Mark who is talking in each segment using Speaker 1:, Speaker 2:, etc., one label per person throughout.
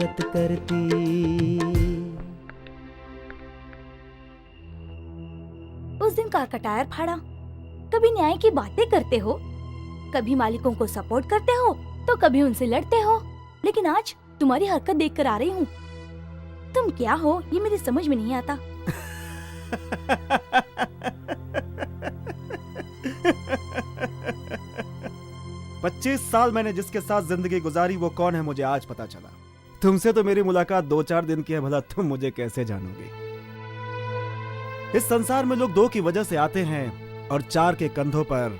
Speaker 1: करती।
Speaker 2: उस दिन कार का टायर फाड़ा। कभी न्याय की बातें करते हो, कभी मालिकों को सपोर्ट करते हो, तो कभी उनसे लड़ते हो। लेकिन आज तुम्हारी हरकत देखकर आ रही हूँ, तुम क्या हो ये मेरी समझ में नहीं आता।
Speaker 1: 25 साल मैंने जिसके साथ जिंदगी गुजारी वो कौन है मुझे आज पता चला। तुमसे तो मेरी मुलाकात 2-4 दिन की है, भला तुम मुझे कैसे जानोगे। इस संसार में लोग 2 की वजह से आते हैं और 4 के कंधों पर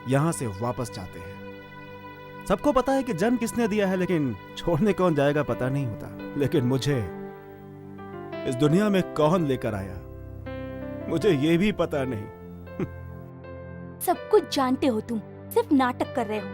Speaker 1: यहां से वापस जाते हैं। सबको पता है कि जन्म किसने दिया है, लेकिन छोड़ने कौन जाएगा पता नहीं होता। लेकिन मुझे इस दुनिया में कौन लेकर आया मुझे ये भी पता नहीं।
Speaker 2: सब कुछ जानते हो, तुम सिर्फ नाटक कर रहे हो।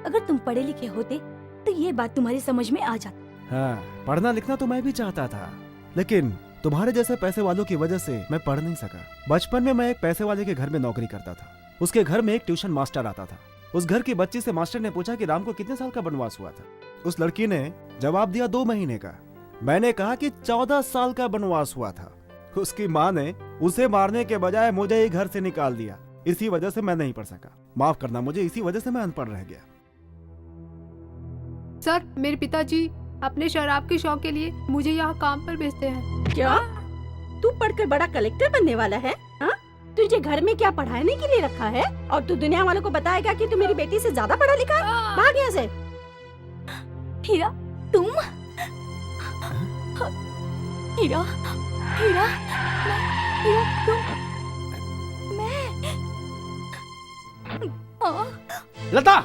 Speaker 2: अगर तुम पढ़े लिखे होते तो ये बात तुम्हारी समझ में आ जाती।
Speaker 1: हाँ, पढ़ना लिखना तो मैं भी चाहता था, लेकिन तुम्हारे जैसे पैसे वालों की वजह से मैं पढ़ नहीं सका। बचपन में मैं एक पैसे वाले के घर में नौकरी करता था। उसके घर में एक ट्यूशन मास्टर आता था। उस घर की बच्ची से मास्टर ने पूछा कि राम को कितने साल का वनवास हुआ था। उस लड़की ने जवाब दिया 2 महीने का। मैंने कहा कि 14 साल का वनवास हुआ था। उसकी माँ ने उसे मारने के बजाय मुझे ही घर से निकाल दिया। इसी वजह से मैं नहीं पढ़ सका। माफ करना मुझे, इसी वजह से मैं अनपढ़ रह गया।
Speaker 3: सर, मेरे पिताजी अपने शराब के शौक के लिए मुझे यहाँ काम पर भेजते हैं।
Speaker 4: क्या? तू पढ़कर बड़ा कलेक्टर बनने वाला है? हाँ? तुझे घर में क्या पढ़ाने के लिए रखा है? और तू दुनिया वालों को बताएगा कि तू मेरी बेटी से ज्यादा पढ़ा लिखा है? भाग यहाँ से।
Speaker 2: हीरा, तुम? हीरा, हीरा, हीरा, तुम? मैं?
Speaker 5: लता!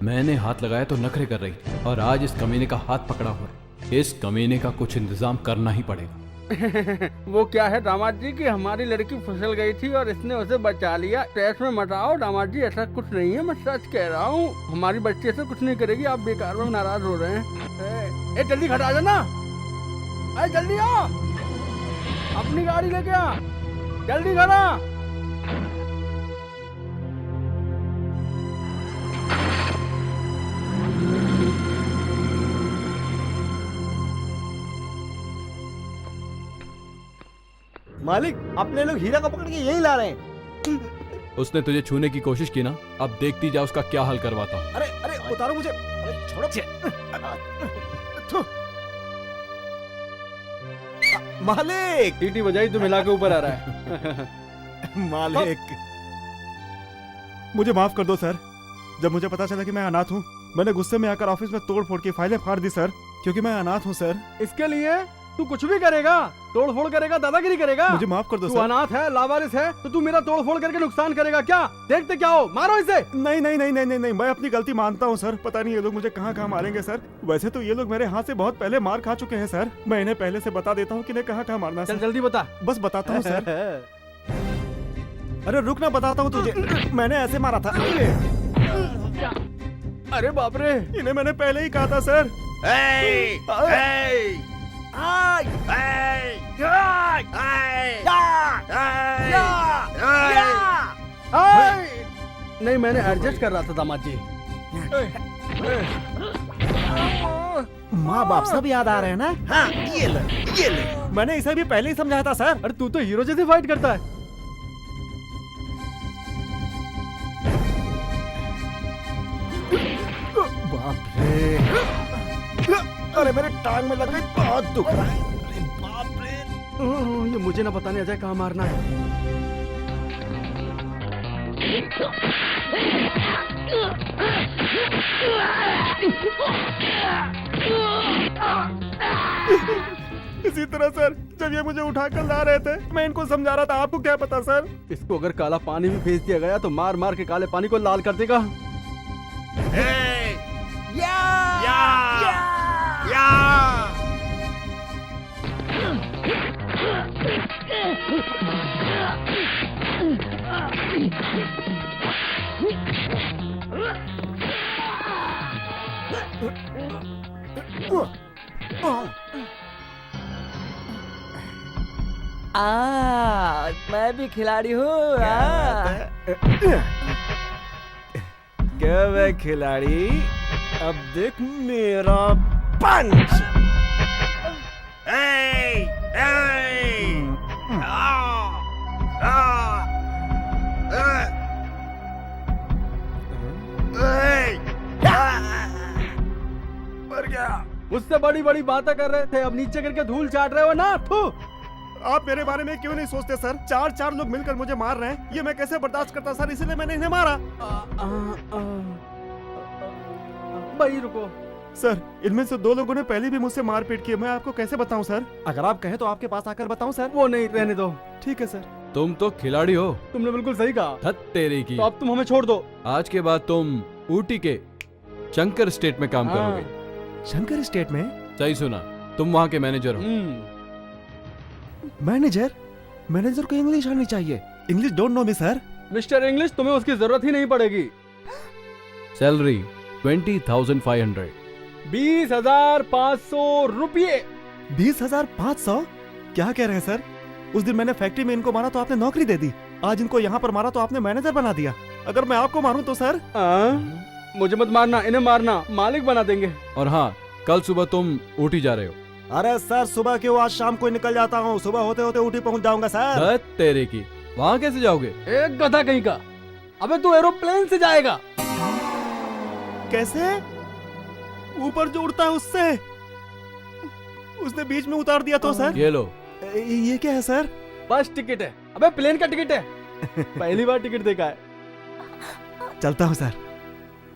Speaker 5: मैंने हाथ लगाया तो नखरे कर रही थी, और आज इस कमीने का हाथ पकड़ा हुआ है। इस कमीने का कुछ इंतजाम करना ही पड़ेगा।
Speaker 6: वो क्या है दामाद जी कि हमारी लड़की फिसल गई थी और इसने उसे बचा लिया। स्ट्रेस में मत आओ दामाद जी, ऐसा कुछ नहीं है, मैं सच कह रहा हूँ। हमारी बच्ची ऐसा कुछ नहीं करेगी, आप बेकार में नाराज हो रहे हैं। ए जल्दी खड़ा जाना, अरे जल्दी आ, अपनी गाड़ी लेके आ, जल्दी खड़ा।
Speaker 7: मालिक, अपने लोग हीरा को पकड़ के यही ला रहे हैं।
Speaker 5: उसने तुझे छूने की कोशिश की ना, अब देखती जा उसका क्या हाल करवाता हूँ।
Speaker 1: अरे अरे उतारो मुझे, अरे छोड़ो। मालिक!
Speaker 6: सीटी बजाई तो मिला के ऊपर आ रहा है।
Speaker 1: मालिक, मुझे माफ कर दो सर। जब मुझे पता चला कि मैं अनाथ हूँ, मैंने गुस्से में आकर ऑफिस में तोड़ फोड़ की फाइलें फाड़ दी सर, क्योंकि मैं अनाथ हूँ सर।
Speaker 6: इसके लिए तू कुछ भी करेगा, तोड़ फोड़ करेगा, दादागिरी करेगा।
Speaker 1: मुझे माफ कर दो
Speaker 6: तू
Speaker 1: सर।
Speaker 6: अनाथ है, लावारिस है, तो तू मेरा तोड़ फोड़ करके नुकसान करेगा क्या? देखते क्या हो, मारो इसे।
Speaker 1: नहीं नहीं नहीं नहीं नहीं नहीं, मैं अपनी गलती मानता हूँ सर। पता नहीं ये लोग मुझे कहाँ कहाँ मारेंगे सर। वैसे तो ये लोग मेरे हाथ से बहुत पहले मार खा चुके हैं सर। मैं इन्हें पहले से बता देता हूँ कि इन्हें कहाँ कहाँ मारना है
Speaker 6: चल
Speaker 1: सर।
Speaker 6: जल्दी बता।
Speaker 1: बस बताता हूँ सर। अरे रुक ना, बताता हूँ तुझे। मैंने ऐसे मारा था।
Speaker 6: अरे बाप रे,
Speaker 1: इन्हें मैंने पहले ही कहा था सर।
Speaker 6: नहीं, मैंने एडजस्ट कर रहा था दामाद जी।
Speaker 1: माँ बाप सब याद आ रहे हैं ना? हाँ, ये ले। मैंने इसे भी पहले ही समझाया था सर।
Speaker 6: अरे तू तो हीरो जैसे फाइट करता है।
Speaker 1: बाप रे, अरे मेरे टांग में लग गई, बहुत दुख रहा है। अरे बाप रे,
Speaker 6: ये मुझे ना बताने अजय कहाँ मारना है।
Speaker 1: इसी तरह सर, जब ये मुझे उठाकर ला रहे थे, मैं इनको समझा रहा था। आपको क्या पता सर?
Speaker 6: इसको अगर काला पानी भी भेज दिया गया तो मार मार के काले पानी को लाल कर देगा।
Speaker 7: मैं भी खिलाड़ी हूँ।
Speaker 1: क्या वे खिलाड़ी, अब देख मेरा पंच। मर गया।
Speaker 6: मुझसे बड़ी बड़ी बातें कर रहे थे, अब नीचे करके धूल चाट रहे हो ना। थू।
Speaker 1: आप मेरे बारे में क्यों नहीं सोचते सर? चार लोग मिलकर मुझे मार रहे हैं, ये मैं कैसे बर्दाश्त करता सर, इसलिए मैंने इन्हें मारा।
Speaker 6: भाई रुको।
Speaker 1: सर, इनमें से 2 लोगों ने पहले भी मुझसे मारपीट की है, मैं आपको कैसे बताऊं सर? अगर आप कहें तो आपके पास आकर बताऊं सर?
Speaker 6: वो नहीं, रहने दो।
Speaker 1: ठीक है सर।
Speaker 5: तुम तो खिलाड़ी हो।
Speaker 6: तुमने बिल्कुल सही कहा।
Speaker 5: धत तेरी की।
Speaker 6: तो अब तुम हमें छोड़ दो।
Speaker 5: आज के बाद तुम ऊटी के शंकर स्टेट में काम
Speaker 6: हाँ।
Speaker 5: करोगे।
Speaker 1: शंकर स्टेट में?
Speaker 5: सही सुना, तुम वहाँ के मैनेजर हो।
Speaker 1: मैनेजर? मैनेजर को इंग्लिश आनी चाहिए। English don't know me sir.
Speaker 6: Mister English, तुम्हें उसकी जरूरत ही नहीं पड़ेगी।
Speaker 5: सैलरी 20,500।
Speaker 6: 20,500 रुपये।
Speaker 1: 20,500? क्या कह रहे हैं सर? उस दिन मैंने फैक्ट्री में इनको मारा तो आपने नौकरी दे दी, आज इनको यहाँ पर मारा तो आपने मैनेजर बना दिया। अगर मैं आपको मारूं तो सर?
Speaker 6: मुझे मत मारना, इन्हें मारना, मालिक बना देंगे।
Speaker 5: और हाँ, कल सुबह तुम ऊटी जा रहे हो।
Speaker 1: अरे सर, सुबह क्यों, आज शाम को ही निकल जाता हूँ। सुबह होते होते ऊटी पहुँच जाऊंगा सर।
Speaker 5: धत तेरे की, वहाँ कैसे जाओगे?
Speaker 6: एक गधा कहीं का। अबे तू एरोप्लेन से जाएगा।
Speaker 1: कैसे? ऊपर जो उड़ता है उससे? उसने बीच में उतार दिया तो सर?
Speaker 5: ये लो।
Speaker 1: ये क्या है सर?
Speaker 6: बस टिकट है। अबे प्लेन का टिकट है। पहली बार टिकट देखा है।
Speaker 1: चलता हूँ सर।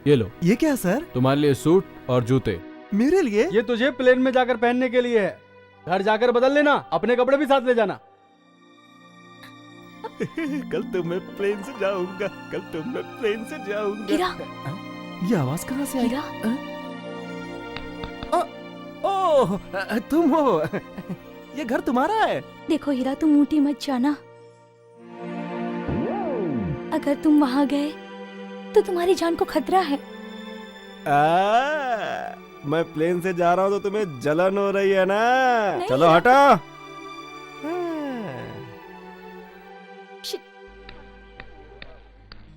Speaker 5: ये लो।
Speaker 1: ये क्या है सर?
Speaker 5: तुम्हारे लिए सूट और जूते।
Speaker 1: मेरे लिए?
Speaker 6: ये तुझे प्लेन में जाकर पहनने के लिए है। घर जाकर बदल लेना, अपने कपड़े भी साथ ले जाना।
Speaker 1: कल तो मैं प्लेन से जाऊंगा, कल तो मैं प्लेन से जाऊंगा।
Speaker 2: हीरा,
Speaker 1: ये आवाज कहाँ से आई?
Speaker 2: हीरा,
Speaker 1: ओह, तुम हो। ये घर तुम्हारा है?
Speaker 2: देखो हीरा, तुम ऊटी मत जाना। अगर तुम वहाँ गए तो तुम्हारी जान को खतरा है।
Speaker 1: मैं प्लेन से जा रहा हूँ तो तुम्हें जलन हो रही है ना?
Speaker 2: नहीं।
Speaker 1: चलो हटो।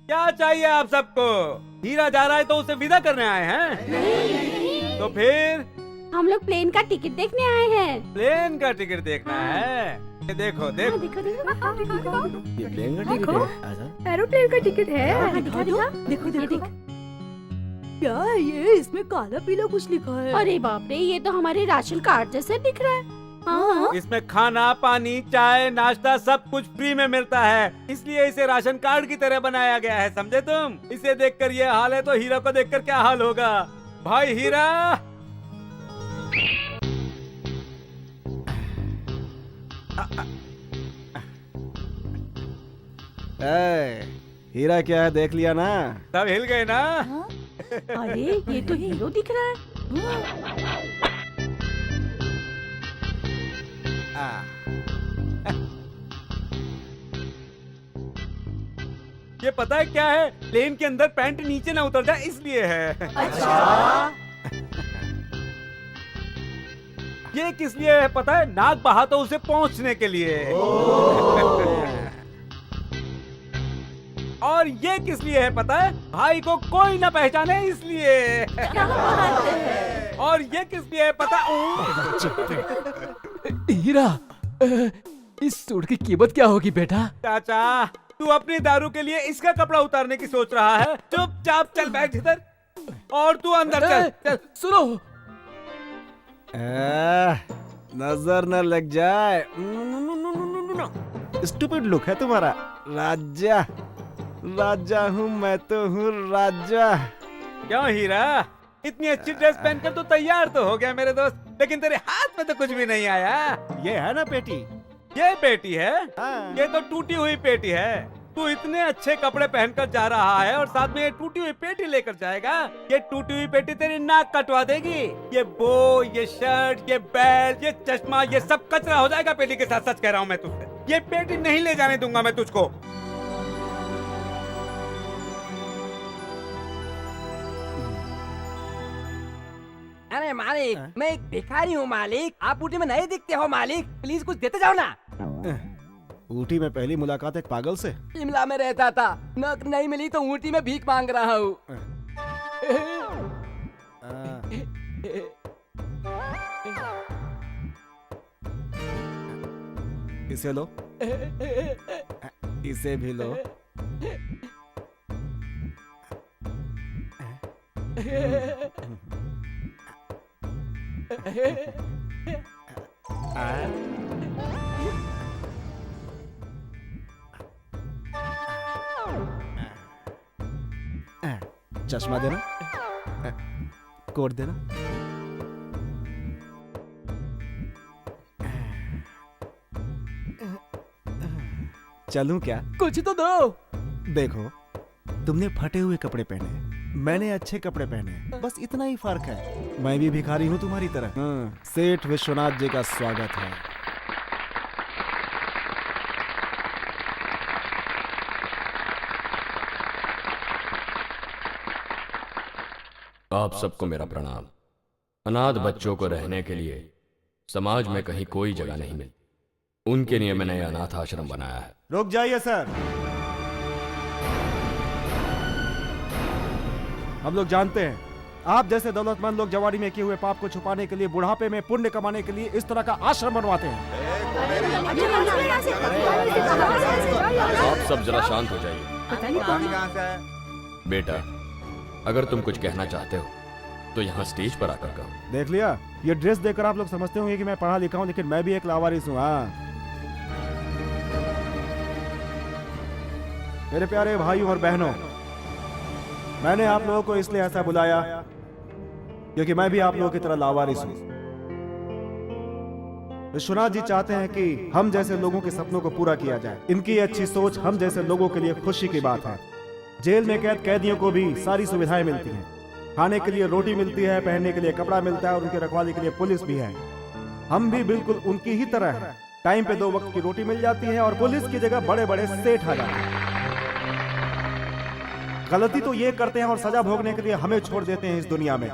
Speaker 8: क्या चाहिए आप सबको? हीरा जा रहा है तो उसे विदा करने आए हैं? तो फिर
Speaker 4: हम लोग प्लेन का टिकट देखने आए हैं।
Speaker 8: प्लेन का टिकट देखना है? ये देखो देखो।
Speaker 4: दिखा दिखा
Speaker 1: ये प्लेन का टिकट है? आजा।
Speaker 3: एरोप्लेन का टिकट है।
Speaker 4: दिखा दिखा।
Speaker 2: देखो
Speaker 4: ये
Speaker 2: देखो,
Speaker 4: देख।
Speaker 2: क्या है ये? इसमें काला पीला कुछ लिखा है।
Speaker 4: अरे बाप रे, ये तो हमारे राशन कार्ड जैसे दिख रहा है। हाँ।
Speaker 8: इसमें खाना, पानी, चाय, नाश्ता सब कुछ फ्री में मिलता है, इसलिए इसे राशन कार्ड की तरह बनाया गया है, समझे तुम? इसे देखकर ये हाल है तो हीरा को देखकर क्या हाल होगा? भाई हीरा,
Speaker 1: हीरा क्या है, देख लिया ना?
Speaker 8: सब हिल गए ना?
Speaker 2: हाँ?
Speaker 4: अरे ये तो हीरो दिख रहा है।
Speaker 8: ये पता है क्या है? प्लेन के अंदर पैंट नीचे ना उतर जाए इसलिए है।
Speaker 2: अच्छा।
Speaker 8: ये किस लिए है पता है? नाक बहा तो उसे पहुंचने के लिए। और ये किस लिए है पता है? भाई को कोई ना पहचाने इसलिए। और ये किस लिए है पता?
Speaker 5: हीरा, इस सूट की कीमत क्या होगी बेटा?
Speaker 8: चाचा, तू अपनी दारू के लिए इसका कपड़ा उतारने की सोच रहा है? चुपचाप चल बैठ इधर और तू अंदर चल।
Speaker 5: सुनो,
Speaker 1: नजर न लग जाए। स्टूपिड लुक है तुम्हारा। राजा, राजा हूँ मैं, तो हूँ राजा।
Speaker 8: क्यों हीरा, इतनी अच्छी ड्रेस पहनकर तो तैयार तो हो गया मेरे दोस्त, लेकिन तेरे हाथ में तो कुछ भी नहीं आया।
Speaker 1: ये है ना पेटी?
Speaker 8: ये पेटी है?
Speaker 1: हाँ।
Speaker 8: ये तो टूटी हुई पेटी है। तू इतने अच्छे कपड़े पहनकर जा रहा है और साथ में ये टूटी हुई पेटी लेकर जाएगा? ये टूटी हुई पेटी तेरी नाक कटवा देगी। ये बो, ये शर्ट, ये बेल्ट, ये चश्मा, ये सब कचरा हो जाएगा पेटी के साथ। सच कह रहा हूँ मैं तुझसे, ये पेटी नहीं ले जाने दूंगा मैं तुझको।
Speaker 7: अरे मालिक, मैं एक भिखारी हूँ मालिक। आप ऊटी में नहीं दिखते हो मालिक, प्लीज कुछ देते जाओ ना।
Speaker 1: ऊटी में पहली मुलाकात एक पागल से?
Speaker 9: शिमला में रहता था, नौकरी नहीं मिली तो ऊटी में भीख मांग रहा हूँ।
Speaker 1: इसे लो, इसे भी लो। चश्मा देना, कोट देना। चलूं क्या?
Speaker 9: कुछ तो दो।
Speaker 1: देखो, तुमने फटे हुए कपड़े पहने, मैंने अच्छे कपड़े पहने, बस इतना ही फर्क है। मैं भी भिखारी हूँ तुम्हारी तरह। सेठ विश्वनाथ जी का स्वागत है।
Speaker 10: आप सबको मेरा प्रणाम। अनाथ बच्चों को रहने के लिए समाज में कहीं कोई जगह नहीं मिलती, उनके लिए मैंने यह अनाथ आश्रम बनाया है।
Speaker 1: रुक जाइए सर, हम लोग जानते हैं आप जैसे दौलतमंद लोग जवानी में किए हुए पाप को छुपाने के लिए, बुढ़ापे में पुण्य कमाने के लिए इस तरह का आश्रम बनवाते हैं।
Speaker 10: आप सब जरा शांत हो जाइए। बेटा, अगर तुम कुछ कहना चाहते हो तो यहाँ स्टेज पर आकर कहो।
Speaker 1: देख लिया, ये ड्रेस देखकर आप लोग समझते होंगे कि मैं पढ़ा लिखा हूँ, लेकिन मैं भी एक लावारिस हूँ। हाँ, मेरे प्यारे भाइयों और बहनों, मैंने आप लोगों को इसलिए ऐसा बुलाया क्योंकि मैं भी आप लोगों की तरह लावारिस हूँ। विश्वनाथ जी चाहते हैं कि हम जैसे लोगों के सपनों को पूरा किया जाए। इनकी अच्छी सोच हम जैसे लोगों के लिए खुशी की बात है। जेल में कैद कैदियों को भी सारी सुविधाएं मिलती हैं। खाने के लिए रोटी मिलती है, पहनने के लिए कपड़ा मिलता है और उनकी रखवाली के लिए पुलिस भी है। हम भी बिल्कुल उनकी ही तरह हैं। टाइम पे 2 वक्त की रोटी मिल जाती है और पुलिस की जगह बड़े बड़े सेठ आ जाते हैं। गलती तो ये करते हैं और सजा भोगने के लिए हमें छोड़ देते हैं इस दुनिया में,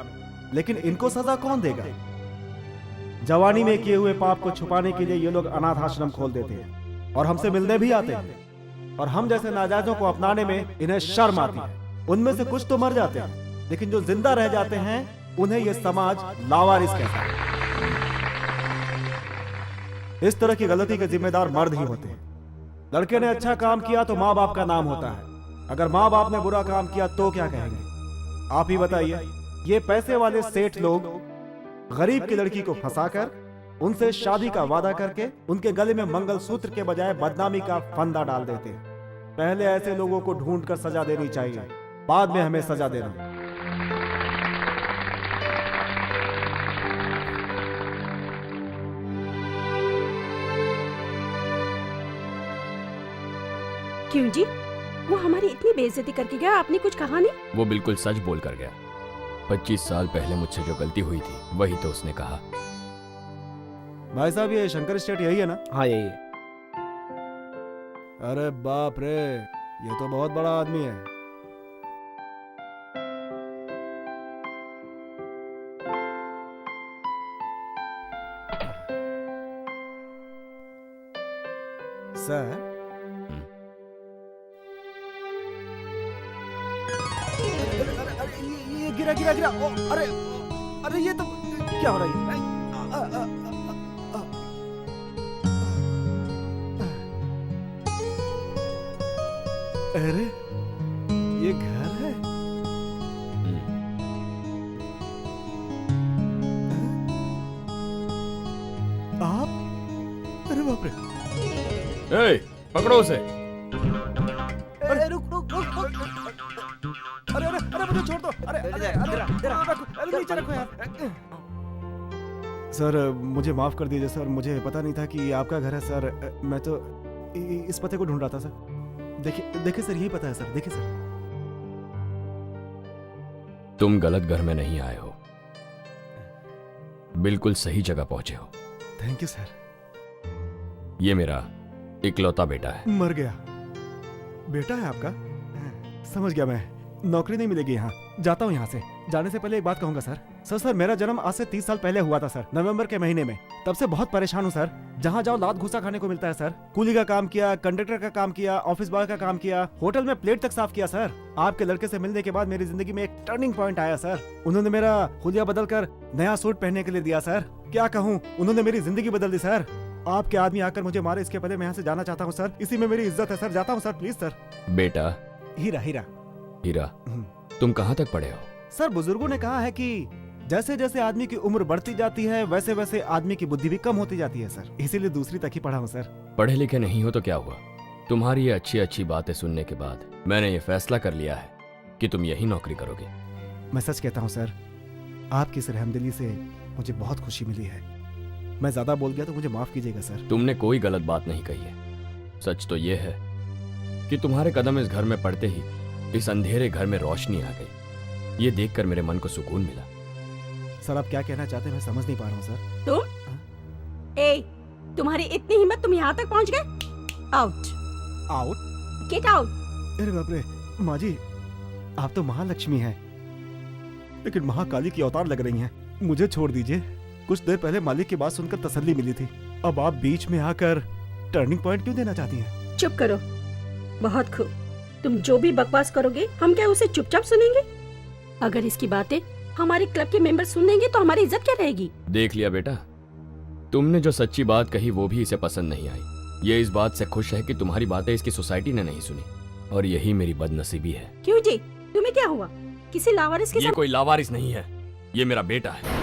Speaker 1: लेकिन इनको सजा कौन देगा? जवानी में किए हुए पाप को छुपाने के लिए ये लोग अनाथ आश्रम खोल देते हैं और हमसे मिलने भी आते हैं। और हम जैसे नाजायजों को अपनाने में इन्हें शर्म आती है। उनमें से कुछ तो मर जाते हैं, लेकिन जो जिंदा रह जाते हैं उन्हें यह समाज लावारिस कहता है। इस तरह की गलती के जिम्मेदार मर्द ही होते हैं। लड़के ने अच्छा काम किया तो माँ बाप का नाम होता है, अगर माँ बाप ने बुरा काम किया तो क्या कहेंगे? आप ही बताइए। ये पैसे वाले सेठ लोग गरीब की लड़की को फंसाकर उनसे शादी का वादा करके उनके गले में मंगलसूत्र के बजाय बदनामी का फंदा डाल देते हैं। पहले ऐसे लोगों को ढूंढकर सजा देनी चाहिए, बाद में हमें सजा देना।
Speaker 4: क्यों जी? वो हमारी इतनी बेइज्जती करके गया, आपने कुछ कहा नहीं?
Speaker 10: वो बिल्कुल सच बोल कर गया। 25 साल पहले मुझसे जो गलती हुई थी वही तो उसने कहा।
Speaker 1: भाई साहब, ये शंकर स्टेट यही है ना?
Speaker 7: हाँ यही है।
Speaker 1: अरे बाप रे, ये तो बहुत बड़ा आदमी है। सर, ये गिरा गिरा गिरा। अरे अरे, ये तो क्या हो रहा है? अरे, ये घर है? आप? अरे बाप रे।
Speaker 10: ए, पकड़ो उसे।
Speaker 1: अरे रुक रुक रुक रुक। अरे अरे अरे, मुझे छोड़ दो। अरे अरे अरे, नीचे रखो यार। सर, मुझे माफ कर दीजिए सर, मुझे पता नहीं था कि ये आपका घर है सर। मैं तो इस पते को ढूंढ रहा था सर। देखिए देखिए सर, यही पता है सर। देखिए सर,
Speaker 10: तुम गलत घर में नहीं आए हो, बिल्कुल सही जगह पहुंचे हो।
Speaker 1: Thank you sir.
Speaker 10: ये मेरा इकलौता बेटा है।
Speaker 1: मर गया? बेटा है आपका? समझ गया मैं। नौकरी नहीं मिलेगी यहाँ, जाता हूँ यहाँ से। जाने से पहले एक बात कहूंगा सर। सर, मेरा जन्म आज से 30 साल पहले हुआ था सर, नवंबर के महीने में। तब से बहुत परेशान हूँ सर। जहाँ जाओ लात घुसा खाने को मिलता है सर। कूली का काम किया, कंडक्टर का काम किया, ऑफिस बॉय का काम किया, होटल में प्लेट तक साफ किया सर। आपके लड़के से मिलने के बाद मेरी जिंदगी में एक टर्निंग पॉइंट आया सर। उन्होंने मेरा हुलिया बदल कर नया सूट पहनने के लिए दिया सर। क्या कहूँ, उन्होंने मेरी जिंदगी बदल दी सर। आपके आदमी आकर मुझे मारे इसके पहले मैं यहाँ से जाना चाहता हूँ सर। इसी में मेरी इज्जत है सर। जाता हूँ सर, प्लीज सर।
Speaker 10: बेटा
Speaker 1: हीरा हीरा
Speaker 10: हीरा, तुम कहाँ तक पढ़े हो?
Speaker 1: सर, बुजुर्गों ने कहा है कि जैसे जैसे आदमी की उम्र बढ़ती जाती है वैसे वैसे आदमी की बुद्धि भी कम होती जाती है सर। इसीलिए दूसरी तक ही पढ़ा हूँ सर।
Speaker 10: पढ़े लिखे नहीं हो तो क्या हुआ? तुम्हारी ये अच्छी अच्छी बातें सुनने के बाद मैंने ये फैसला कर लिया है कि तुम यही नौकरी करोगे।
Speaker 1: मैं सच कहता हूँ सर, आपकी इस रहमदिली से मुझे बहुत खुशी मिली है। मैं ज्यादा बोल गया तो मुझे माफ कीजिएगा सर।
Speaker 10: तुमने कोई गलत बात नहीं कही है। सच तो ये है कि तुम्हारे कदम इस घर में पड़ते ही इस अंधेरे घर में रोशनी आ गई। ये देखकर मेरे मन को सुकून मिला।
Speaker 1: सर, आप क्या कहना चाहते हैं मैं समझ नहीं पा रहा हूँ सर।
Speaker 4: तुम तुम्हारी इतनी हिम्मत, तुम यहाँ तक पहुँच गए? Out
Speaker 1: out?
Speaker 4: Get out.
Speaker 1: अरे बाप रे, माँ जी आप तो महालक्ष्मी हैं, लेकिन महाकाली की अवतार लग रही हैं। मुझे छोड़ दीजिए। कुछ देर पहले मालिक की बात सुनकर तसल्ली मिली थी, अब आप बीच में आकर टर्निंग पॉइंट क्यों देना चाहती हैं?
Speaker 4: चुप करो, बहुत खूब। तुम जो भी बकवास करोगे हम क्या उसे चुपचाप सुनेंगे? अगर इसकी बातें हमारे क्लब के मेंबर सुन लेंगे तो हमारी इज्जत क्या रहेगी?
Speaker 10: देख लिया बेटा, तुमने जो सच्ची बात कही वो भी इसे पसंद नहीं आई। ये इस बात से खुश है कि तुम्हारी बातें इसकी सोसाइटी ने नहीं सुनी, और यही मेरी बदनसीबी है।
Speaker 4: क्यों जी, तुम्हें क्या हुआ? किसी लावारिस के
Speaker 10: ये कोई लावारिस नहीं है, ये मेरा बेटा है।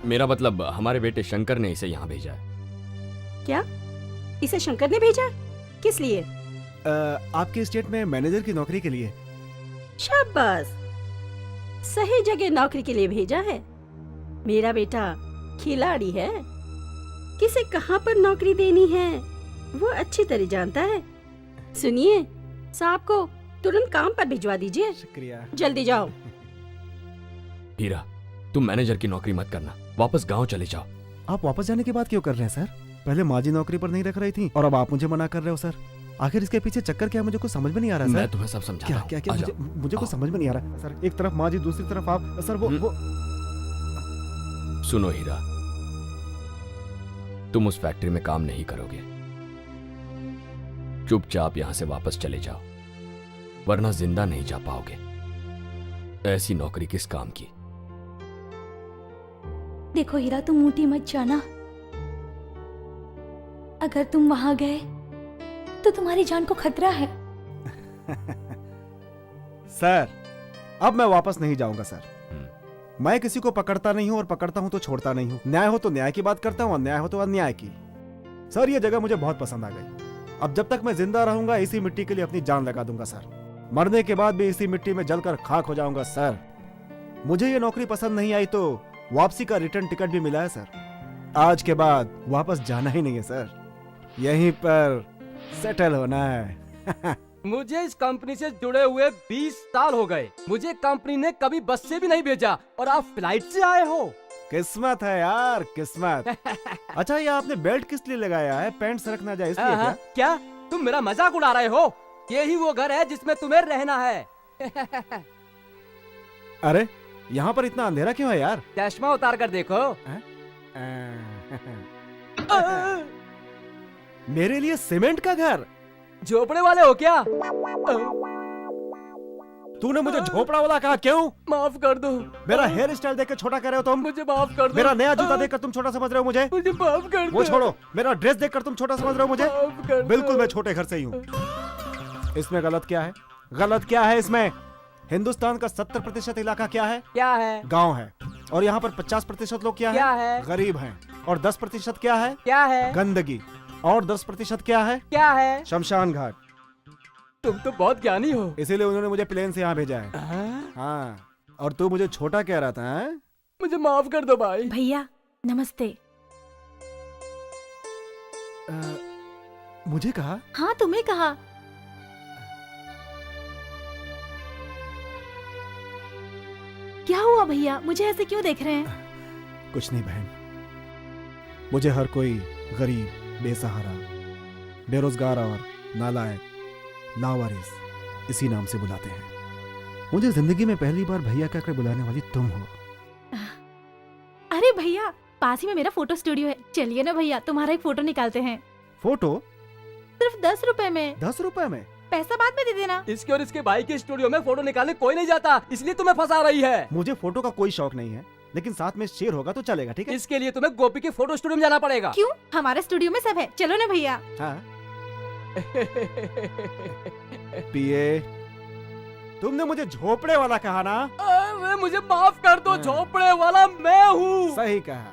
Speaker 10: मेरा मतलब हमारे बेटे शंकर ने इसे यहाँ भेजा है।
Speaker 4: क्या? इसे शंकर ने भेजा? किस लिए?
Speaker 1: आपके स्टेट में मैनेजर की नौकरी के लिए।
Speaker 4: शाबाश, सही जगह नौकरी के लिए भेजा है। मेरा बेटा खिलाड़ी है, किसे कहाँ पर नौकरी देनी है वो अच्छी तरह जानता है। सुनिए, साहब को तुरंत काम पर भिजवा दीजिए।
Speaker 1: शुक्रिया।
Speaker 4: जल्दी जाओ।
Speaker 10: हीरा, तुम मैनेजर की नौकरी मत करना, वापस गांव चले जाओ।
Speaker 1: आप वापस जाने की बात क्यों कर रहे हैं सर? पहले माँ जी नौकरी पर नहीं रख रही थी और अब आप मुझे मना कर रहे हो सर। आखिर इसके पीछे चक्कर क्या है मुझे कुछ समझ में नहीं आ रहा सर।
Speaker 10: मैं तुम्हें सब समझा
Speaker 1: क्या
Speaker 10: रहा हूं।
Speaker 1: क्या क्या
Speaker 10: आ
Speaker 1: मुझे,
Speaker 10: जाओ।
Speaker 1: मुझे कुछ समझ में नहीं आ रहा सर। एक तरफ माँ जी, दूसरी तरफ आप सर। वो
Speaker 10: सुनो हीरा, तुम उस फैक्ट्री में काम नहीं करोगे। चुपचाप यहां से वापस चले जाओ, वरना जिंदा नहीं जा पाओगे। ऐसी नौकरी किस काम की?
Speaker 2: देखो हीरा, तुम ऊटी मत जाना। अगर तुम वहां गए तो तुम्हारी जान को खतरा है।
Speaker 1: सर, अब मैं वापस नहीं जाऊंगा सर। मैं किसी को पकड़ता नहीं हूं और पकड़ता हूं तो छोड़ता नहीं हूं। न्याय हो तो न्याय की बात करता हूं, अन्याय हो तो अन्याय की। सर, ये जगह मुझे बहुत पसंद आ गई। अब जब तक मैं जिंदा रहूंगा इसी मिट्टी के लिए अपनी जान लगा दूंगा सर। मरने के बाद भी इसी मिट्टी में जलकर खाक हो जाऊंगा सर। मुझे ये नौकरी पसंद नहीं आई तो वापसी का रिटर्न टिकट भी मिला है सर। आज के बाद वापस जाना ही नहीं है सर, यहीं पर सेटल होना है।
Speaker 9: मुझे इस कंपनी से जुड़े हुए 20 साल हो गए। मुझे कंपनी ने कभी बस से भी नहीं भेजा और आप फ्लाइट से आए हो।
Speaker 1: किस्मत है यार, किस्मत। अच्छा, ये आपने बेल्ट किस लिए लगाया है? पैंट सरक ना जाए इसलिए क्या?
Speaker 9: क्या तुम मेरा मजाक उड़ा रहे हो? यही वो घर है जिसमें तुम्हें रहना है।
Speaker 1: अरे, यहाँ पर इतना अंधेरा क्यों है यार?
Speaker 9: चश्मा उतार कर देखो।
Speaker 1: मेरे लिए सीमेंट का घर?
Speaker 9: झोपड़े वाले हो क्या?
Speaker 1: तूने मुझे झोपड़ा वाला कहा, क्यों?
Speaker 9: माफ कर दो।
Speaker 1: मेरा हेयर स्टाइल देखकर छोटा कर रहे हो तुम?
Speaker 9: मुझे माफ कर दो।
Speaker 1: मेरा नया जूता देखकर तुम छोटा समझ रहे हो मुझे?
Speaker 9: मुझे माफ कर दो।
Speaker 1: वो छोड़ो, मेरा ड्रेस देखकर तुम छोटा समझ रहे हो मुझे?
Speaker 9: माफ कर दो।
Speaker 1: बिल्कुल, मैं छोटे घर से ही हूँ। इसमें गलत क्या है? गलत क्या है इसमें? हिंदुस्तान का 70% इलाका क्या है?
Speaker 9: क्या है?
Speaker 1: गांव है। और यहाँ पर 50% लोग क्या
Speaker 9: है?
Speaker 1: गरीब हैं। और 10% क्या है?
Speaker 9: क्या है?
Speaker 1: गंदगी। और 10% क्या है?
Speaker 9: क्या है?
Speaker 1: शमशान घाट।
Speaker 9: तुम तो बहुत ज्ञानी हो।
Speaker 1: इसीलिए उन्होंने मुझे प्लेन से यहाँ भेजा है। हाँ, और तू मुझे छोटा कह रहा था? है?
Speaker 9: मुझे माफ कर दो भाई।
Speaker 2: भैया नमस्ते।
Speaker 1: मुझे कहा?
Speaker 2: हाँ, तुम्हें कहा। क्या हुआ भैया, मुझे ऐसे क्यों देख रहे हैं?
Speaker 1: कुछ नहीं बहन, मुझे हर कोई गरीब, बेसहारा, बेरोजगार और नालायक, लावारिस इसी नाम से बुलाते हैं। मुझे जिंदगी में पहली बार भैया कहकर बुलाने वाली तुम हो।
Speaker 2: अरे भैया,
Speaker 11: पास ही में मेरा फोटो स्टूडियो है, चलिए ना भैया तुम्हारा एक फोटो निकालते हैं।
Speaker 1: फोटो
Speaker 11: सिर्फ 10 रुपए में।
Speaker 1: 10 रुपए में?
Speaker 11: पैसा बाद में दे देना।
Speaker 9: इसके और इसके भाई के स्टूडियो में फोटो निकालने कोई नहीं जाता, इसलिए तुम्हें फंसा रही है।
Speaker 1: मुझे फोटो का कोई शौक नहीं है, लेकिन साथ में शेर होगा तो चलेगा, ठीक है?
Speaker 9: इसके लिए तुम्हें गोपी के फोटो स्टूडियो में जाना पड़ेगा।
Speaker 11: क्यों? हमारे स्टूडियो में सब है, चलो ना भैया।
Speaker 1: हाँ। पिए, तुमने मुझे झोपड़े वाला कहा ना?
Speaker 9: अरे मुझे माफ कर दो, झोपड़े वाला मैं हूँ।
Speaker 1: सही कहा।